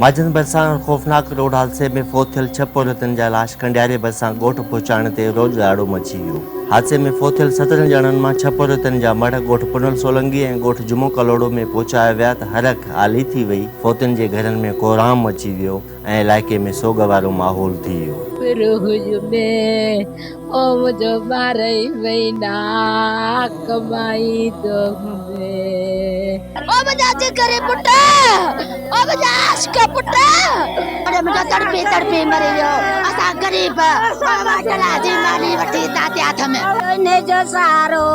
माजन भरिसां ख़ौफ़नाक रोड हादसे में फ़ौत थियल 6 पौरतनि जा लाश कंडियारे भरिसां ॻोठ पहुचाइण ते रोज़ ॻाढ़ो मची वियो। हादसे में फ़ौत थियल 17 ॼणनि मां 6 पौरतनि जा मढ़ ॻोठ पुनल सोलंगी ऐं ॻोठ जुमो कलोड़ो में पहुचाया विया त हरख आली थी वई। फ़ौतनि जे घरनि में कोहराम मची वियो ऐं इलाइक़े में सोग वारो माहौल थी वियो। ओ मुझो मारई वैना कमाई तो ओ मजा करे पुटा ओ मजा आशिक पुटा अरे मुझा तड़पे तड़पे मरे यो असा गरीब वाटला जी माली वठी ताते हाथ में ने जो सारो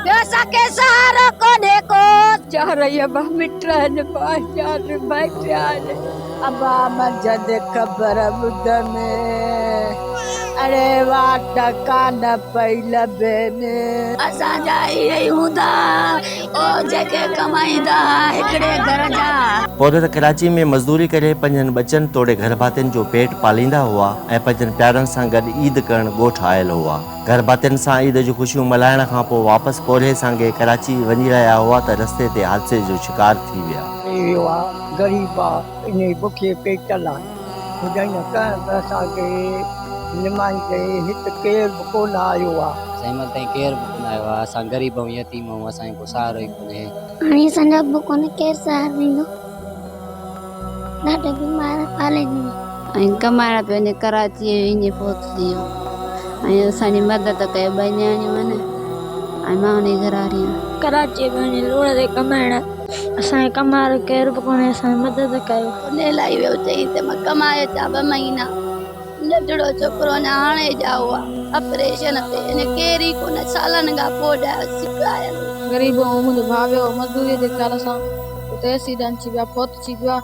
यो सके सारो कोने को चार ये मिट्रन पाचार बैठान अबा मंजद खबर बुध में अरे वाट कान पैल बेने असा जाई हुंदा ओ जके कमाईंदा एकड़े घर जा। पौरत कराची में मज़दूरी करे पंजनि बचनि तोड़े घर भातियुनि जो पेट पालींदा हुआ ऐं पंजनि प्यारनि सां गॾु ईद करण ॻोठ आयल हुआ। घर भातियुनि सां ईद जूं ख़ुशियूं मल्हाइण खां पोइ वापसि पोरे सांगे कराची वञी रहिया हुआ त रस्ते ते हादसे जो शिकार थी विया। गरीब इन बुखे पेटल असांखे निमाई कई हिते केर बि कोन आयो आहे। असांजे ताईं केर बि कोन आयो आहे। असां ग़रीब ऐं यतीम ऐं असांखे को सहारो ई कोन्हे। हाणे असांजा बि कोन्हे केरु सहारो ॾींदो। ॾाढा बीमार पाले ऐं कमाइण पियो वञे कराची ईअं फ़ौत थी वियो ऐं असांजी मदद कयो 2 न्याणियूं आहिनि ऐं मां हुनजी घरवारी आहियां। कराची वञी लूण ते कमाइण असांजे कमार केर बि कोन्हे असांजी मदद कयो। उन लाइ वियो चई त मां कमाए था 2 महीना नंढड़ो छोकिरो अञा हाणे जाओ आहे ऑपरेशन ते इन केर ई कोन सालनि खां पोइ सिकायल गरीब मुंहिंजो भाउ वियो मज़दूरी जे ख़्याल सां उते एक्सीडेंट थी विया फ़ौत थी विया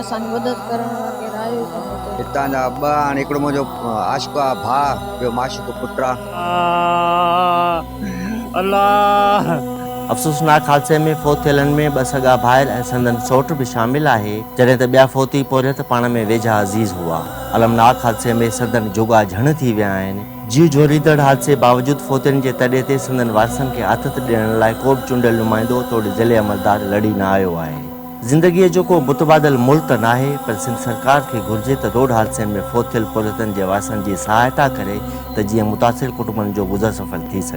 असांजी मदद करण केरु आयो ई कोन। हितां जा 2 हाणे हिकिड़ो मुंहिंजो आशिक आहे भाउ ॿियो माशिक पुटु आहे। अल्लाह अफ़सोसनाक हादसे में फ़ौत थियलनि में 2 सॻा भाइर ऐं संदन सौट बि शामिल आहे जॾहिं त ॿिया फ़ौती पौरियत पाण में वेझा अज़ीज़ हुआ। अलमनाक हादसे में संदन जोगा झण थी विया आहिनि। जीव जोरींदड़ हादसे बावजूदि फ़ौतियुनि जे तॾे ते संदन वारसनि खे आथत ॾियण लाइ को बि चूंडियल नुमाइंदो तोड़े ज़िले अमलदार लड़ी न आयो आहे। ज़िंदगीअ जो को मुतबादिल मुल्क त नाहे पर सिंध सरकार खे घुर्जे त रोड हादसनि में फ़ौत थियल पौरतनि जे वारसनि जी सहायता करे त जीअं मुतासिर कुटुंबनि जो गुज़र सफ़र थी सघे।